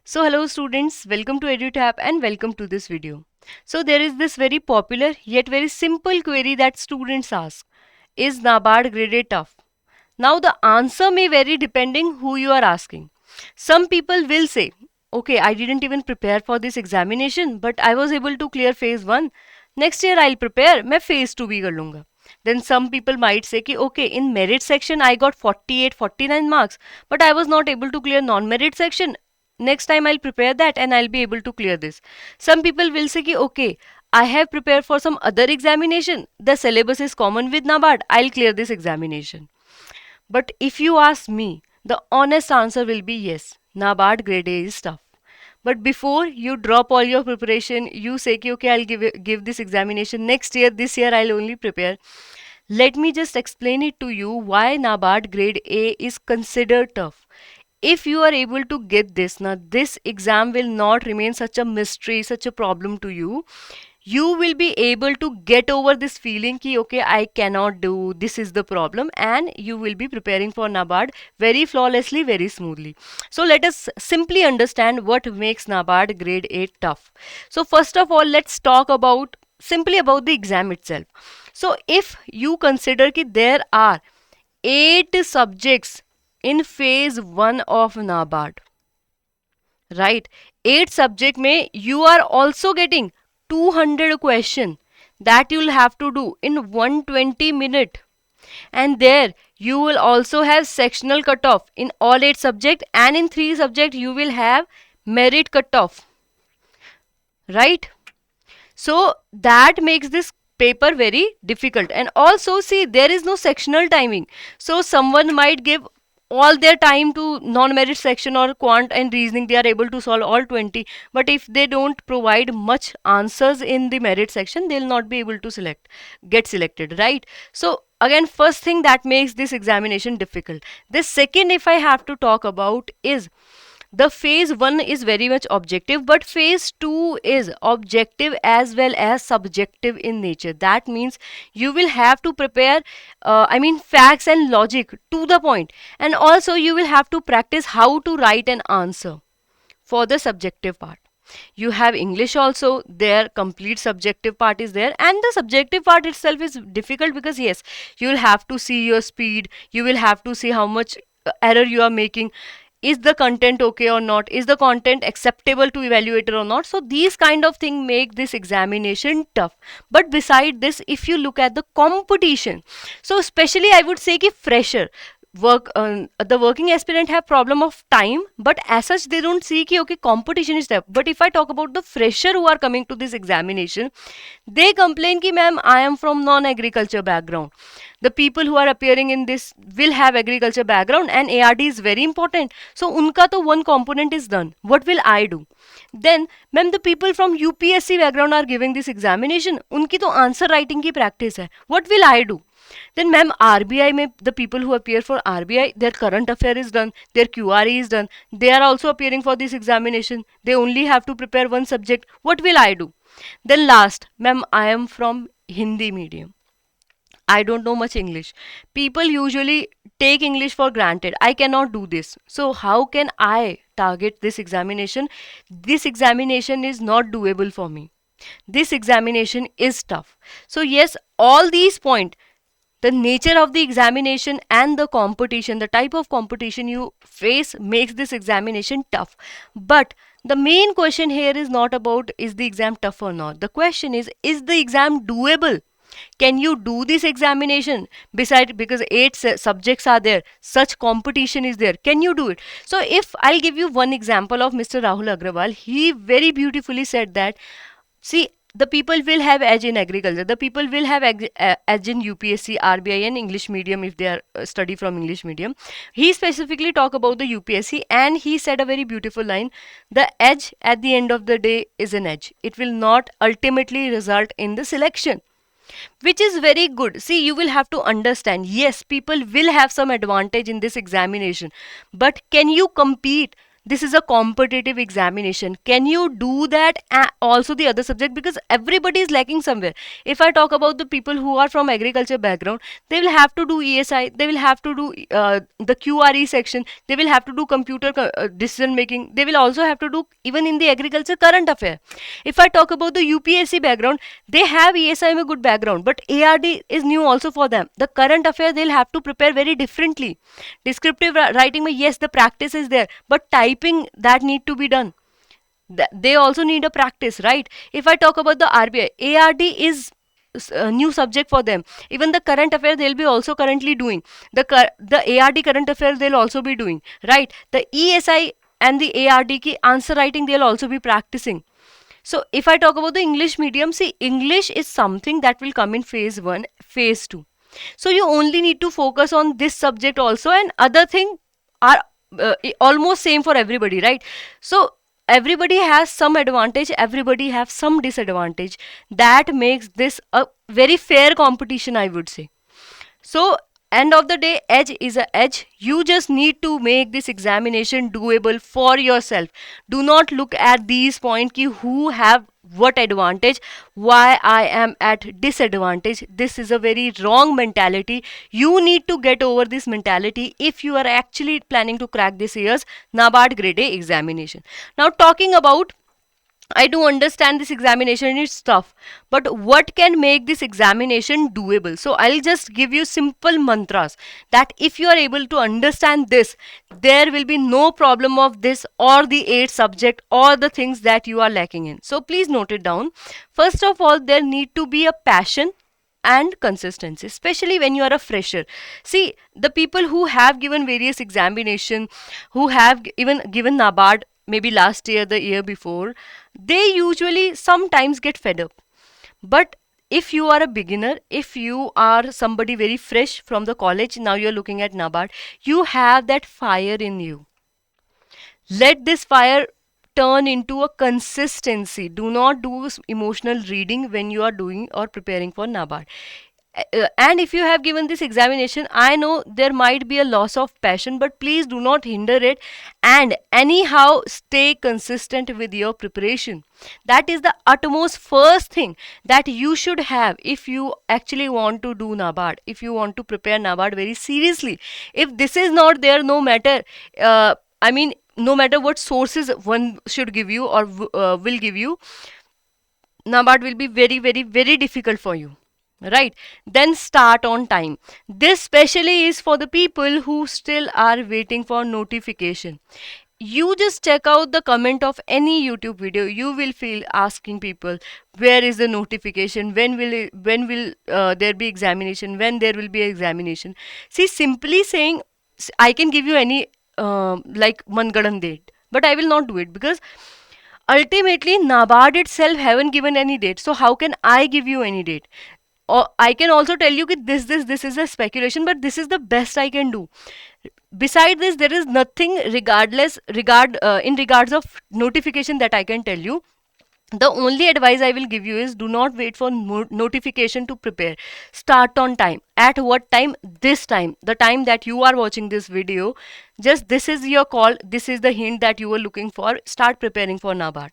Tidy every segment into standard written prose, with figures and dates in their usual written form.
So hello students, welcome to EduTap and welcome to this video. So there is this very popular yet very simple query that students ask. Is NABARD Grade A tough? Now the answer may vary depending who you are asking. Some people will say, okay, I didn't even prepare for this examination but I was able to clear phase 1. Next year I'll prepare, मैं phase 2 भी कर लूँगा. Then some people might say कि okay, in merit section I got 48-49 marks but I was not able to clear non-merit section. Next time I'll prepare that and I'll be able to clear this. Some people will say कि okay, I have prepared for some other examination. The syllabus is common with NABARD. I'll clear this examination. But if you ask me, the honest answer will be yes. NABARD Grade A is tough. But before you drop all your preparation, you say कि okay, I'll give this examination next year. This year I'll only prepare. Let me just explain it to you why NABARD Grade A is considered tough. If you are able to get this, now this exam will not remain such a mystery, such a problem to you. You will be able to get over this feeling ki okay, I cannot do, this is the problem, and you will be preparing for NABARD very flawlessly, very smoothly. So let us simply understand what makes NABARD Grade A tough. So first of all, let's talk about simply about the exam itself. So if you consider ki there are 8 subjects in phase 1 of NABARD, right? 8 subject में you are also getting 200 question that you'll have to do in 120 minute, and there you will also have sectional cutoff in all 8 subject, and in 3 subject you will have merit cutoff, right? So that makes this paper very difficult. And also see, there is no sectional timing, so someone might give all their time to non-merit section or quant and reasoning. They are able to solve all 20, but if they don't provide much answers in the merit section, they'll not be able to get selected, right? So again, first thing that makes this examination difficult. The second, if I have to talk about, is the phase 1 is very much objective, but phase 2 is objective as well as subjective in nature. That means you will have to prepare facts and logic to the point, and also you will have to practice how to write an answer for the subjective part. You have English also, their complete subjective part is there, and the subjective part itself is difficult because yes, you will have to see your speed, you will have to see how much error you are making. Is the content okay or not? Is the content acceptable to evaluator or not? So these kind of things make this examination tough. But beside this, if you look at the competition, so especially I would say कि fresher the working aspirant have problem of time, but as such they don't see कि okay, competition is tough. But if I talk about the fresher who are coming to this examination, they complain कि ma'am, I am from non-agriculture background. The people who are appearing in this will have agriculture background, and ARD is very important. So unka to one component is done. What will I do? Then ma'am, the people from UPSC background are giving this examination. Unki to answer writing ki practice hai. What will I do? Then ma'am, RBI mein the people who appear for RBI, their current affair is done, their QRE is done. They are also appearing for this examination. They only have to prepare one subject. What will I do? Then last, ma'am, I am from Hindi medium. I don't know much English. People usually take English for granted. I cannot do this. So how can I target this examination? This examination is not doable for me. This examination is tough. So yes, all these points, the nature of the examination and the competition, the type of competition you face makes this examination tough. But the main question here is not about is the exam tough or not. The question is the exam doable? Can you do this examination? Besides, because 8 subjects are there, such competition is there, can you do it? So if I'll give you one example of Mr. Rahul Agrawal, he very beautifully said that, see, the people will have edge in agriculture, the people will have edge in UPSC, RBI and English medium if they are study from English medium. He specifically talked about the UPSC, and he said a very beautiful line: the edge at the end of the day is an edge. It will not ultimately result in the selection, which is very good. See, you will have to understand, yes, people will have some advantage in this examination, but can you compete? this is a competitive examination. Can you do that also the other subject? Because everybody is lacking somewhere. If I talk about the people who are from agriculture background, they will have to do ESI, they will have to do the QRE section, they will have to do computer decision making, they will also have to do even in the agriculture current affair. If I talk about the UPSC background, they have ESI a good background, but ARD is new also for them. The current affair they'll have to prepare very differently. Descriptive writing, yes, the practice is there, but typing that need to be done. They also need a practice, right? If I talk about the RBI, ARD is a new subject for them. Even the current affair they'll be also currently doing. The ARD current affair they'll also be doing, right? The ESI and the ARD ki answer writing they'll also be practicing. So if I talk about the English medium, see, English is something that will come in phase 1, phase 2. So you only need to focus on this subject also, and other thing are almost same for everybody, right? So everybody has some advantage, everybody has some disadvantage. That makes this a very fair competition, I would say. So end of the day, edge is a edge. You just need to make this examination doable for yourself. Do not look at these points ki who have what advantage, why I am at disadvantage. This is a very wrong mentality. You need to get over this mentality if you are actually planning to crack this year's NABARD Grade A examination. Now talking about, I do understand this examination is tough, but what can make this examination doable? So I'll just give you simple mantras that if you are able to understand this, there will be no problem of this or the 8 subject or the things that you are lacking in. So please note it down. First of all, there need to be a passion and consistency, especially when you are a fresher. See, the people who have given various examination, who have even given NABARD maybe last year, the year before, they usually sometimes get fed up. But if you are a beginner, if you are somebody very fresh from the college, now you're looking at NABARD, you have that fire in you. Let this fire turn into a consistency. Do not do emotional reading when you are doing or preparing for NABARD. And if you have given this examination, I know there might be a loss of passion, but please do not hinder it, and anyhow stay consistent with your preparation. That is the utmost first thing that you should have if you actually want to do NABARD, if you want to prepare NABARD very seriously. If this is not there, no matter no matter what sources one should give you or will give you, NABARD will be very difficult for you, right? Then start on time. This specially is for the people who still are waiting for notification. You just check out the comment of any YouTube video, you will feel asking people, where is the notification, when will there be examination, when there will be examination. See, simply saying I can give you any like mangadan date, but I will not do it, because ultimately NABARD itself haven't given any date. So how can I give you any date? Or I can also tell you that this is a speculation, but this is the best I can do. Beside this, there is nothing in regards of notification that I can tell you. The only advice I will give you is, do not wait for notification to prepare. Start on time. At what time? This time, the time that you are watching this video. Just this is your call, this is the hint that you were looking for. Start preparing for NABARD.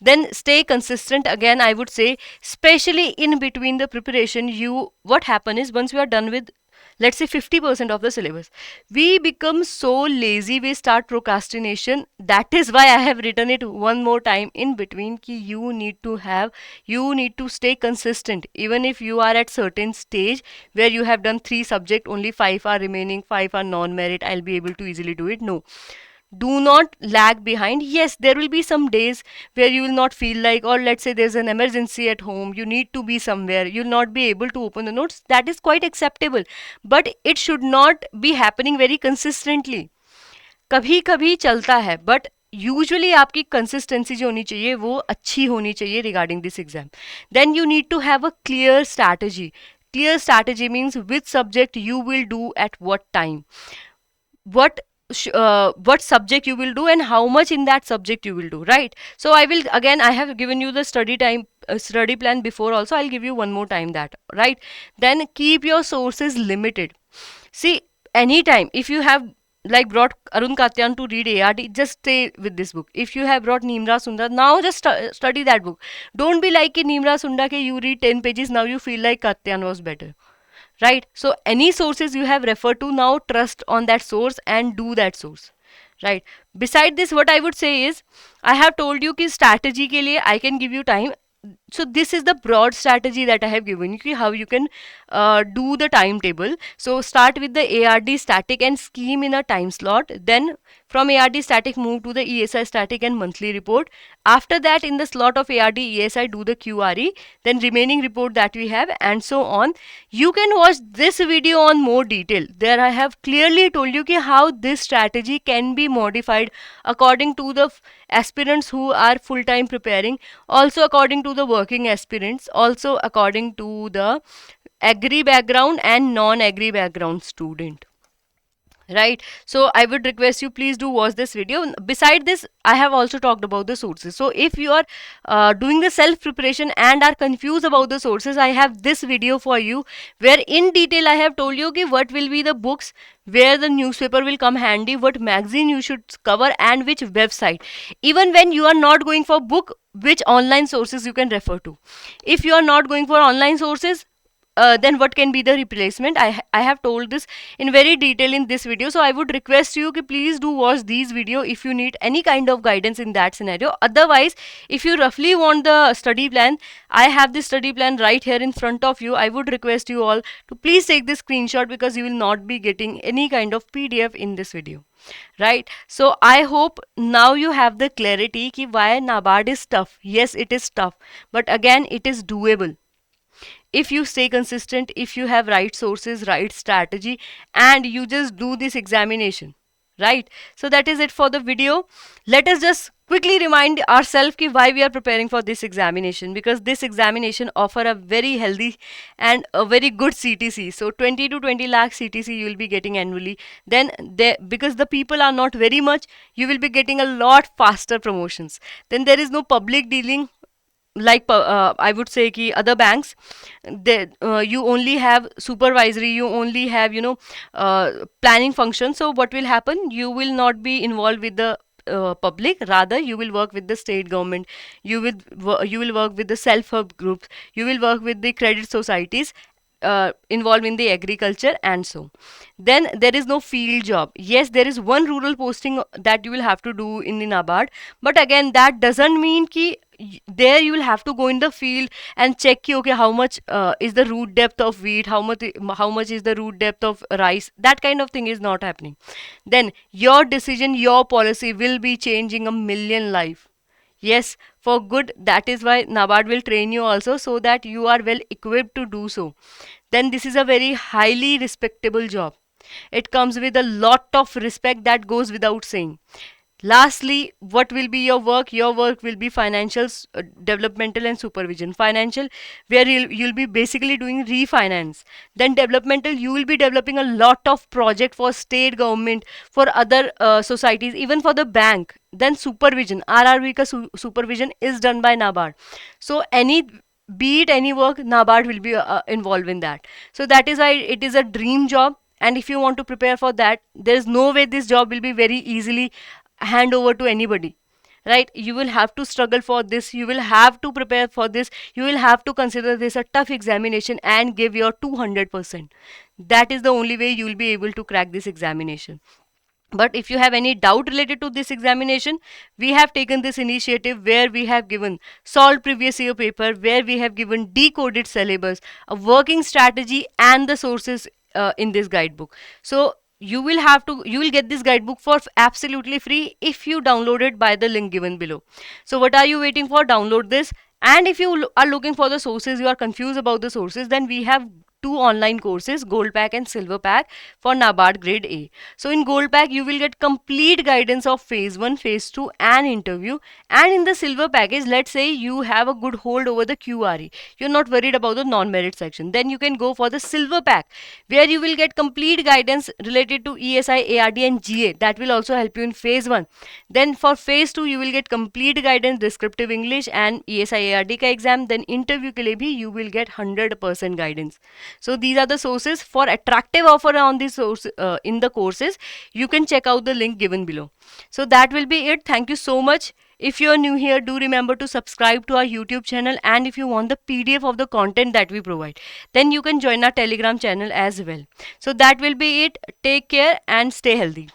Then stay consistent. Again, I would say, especially in between the preparation, what happen is, once we are done with, let's say, 50% of the syllabus, we become so lazy, we start procrastination. That is why I have written it one more time in between ki you need to stay consistent. Even if you are at certain stage where you have done 3 subject, only 5 are remaining, 5 are non-merit, I'll be able to easily do it. No, do not lag behind. Yes, there will be some days where you will not feel like, or let's say there's an emergency at home, you need to be somewhere, you'll not be able to open the notes. That is quite acceptable, but it should not be happening very consistently. कभी कभी चलता है, but usually आपकी consistency जो होनी चाहिए वो अच्छी होनी चाहिए regarding this exam. Then you need to have a clear strategy. Clear strategy means which subject you will do at what time, what subject you will do, and how much in that subject you will do, right? So I have given you the study plan before also. I'll give you one more time that, right? Then keep your sources limited. See, anytime if you have like brought Arun Katyan to read ARD, just stay with this book. If you have brought Nimra Sunda, now just study that book. Don't be like Nimra Sunda ke you read 10 pages, now you feel like Katyan was better. Right? So any sources you have referred to, now trust on that source and do that source. Right? Beside this, what I would say is, I have told you ki strategy ke liye I can give you time. So this is the broad strategy that I have given you, how you can do the timetable. So start with the ARD static and scheme in a time slot. Then from ARD static move to the ESI static and monthly report. After that, in the slot of ARD ESI, do the QRE. Then remaining report that we have, and so on. You can watch this video on more detail. There I have clearly told you ki how this strategy can be modified according to the aspirants who are full time preparing, also according to the working aspirants, also according to the agri background and non-agri background student. Right? So I would request you, please do watch this video. Beside this, I have also talked about the sources. So if you are doing the self preparation and are confused about the sources, I have this video for you, where in detail I have told you ki what will be the books, where the newspaper will come handy, what magazine you should cover, and which website. Even when you are not going for book, which online sources you can refer to. If you are not going for online sources, then what can be the replacement? I have told this in very detail in this video. So I would request you to please do watch these video if you need any kind of guidance in that scenario. Otherwise, if you roughly want the study plan, I have this study plan right here in front of you. I would request you all to please take this screenshot, because you will not be getting any kind of PDF in this video. Right? So I hope now you have the clarity ki why NABARD is tough. Yes, it is tough, but again, it is doable if you stay consistent, if you have right sources, right strategy, and you just do this examination. Right? So that is it for the video. Let us just quickly remind ourselves why we are preparing for this examination, because this examination offer a very healthy and a very good CTC. So 20 to 20 lakh CTC you will be getting annually. Then because the people are not very much, you will be getting a lot faster promotions. Then there is no public dealing, like I would say ki other banks, you only have supervisory, you only have planning function. So what will happen, you will not be involved with the public, rather you will work with the state government, you will work with the self-help groups, you will work with the credit societies involved in the agriculture, and so then there is no field job. Yes, there is one rural posting that you will have to do in the NABARD, but again that doesn't mean ki there you will have to go in the field and check ki, okay, how much is the root depth of wheat, how much is the root depth of rice. That kind of thing is not happening. Then your decision, your policy will be changing a million life. Yes, for good. That is why NABARD will train you also, so that you are well equipped to do so. Then this is a very highly respectable job. It comes with a lot of respect that goes without saying. Lastly, what will be your work? Your work will be financial, developmental and supervision. Financial, where you'll be basically doing refinance. Then developmental, you will be developing a lot of project for state government, for other societies, even for the bank. Then supervision, RRB ka supervision is done by NABARD. So be it any work, NABARD will be involved in that. So that is why it is a dream job. And if you want to prepare for that, there is no way this job will be very easily hand over to anybody. Right? You will have to struggle for this, you will have to prepare for this, you will have to consider this a tough examination and give your 200%. That is the only way you will be able to crack this examination. But if you have any doubt related to this examination, we have taken this initiative where we have given solved previous year paper, where we have given decoded syllabus, a working strategy, and the sources in this guidebook. So you will get this guidebook for absolutely free if you download it by the link given below. So what are you waiting for? Download this. And if you are looking for the sources, you are confused about the sources, then we have two online courses, Gold Pack and Silver Pack, for NABARD Grade A. So in Gold Pack, you will get complete guidance of phase 1, phase 2 and interview. And in the Silver Package, let's say you have a good hold over the QRE. You're not worried about the non-merit section. Then you can go for the Silver Pack, where you will get complete guidance related to ESI, ARD and GA. That will also help you in phase 1. Then for phase 2, you will get complete guidance, descriptive English and ESI, ARD ka exam. Then interview ke liye bhi you will get 100% guidance. So these are the sources. For attractive offer on this source in the courses, you can check out the link given below. So that will be it. Thank you so much. If you are new here, do remember to subscribe to our YouTube channel, and if you want the PDF of the content that we provide, then you can join our Telegram channel as well. So that will be it. Take care and stay healthy.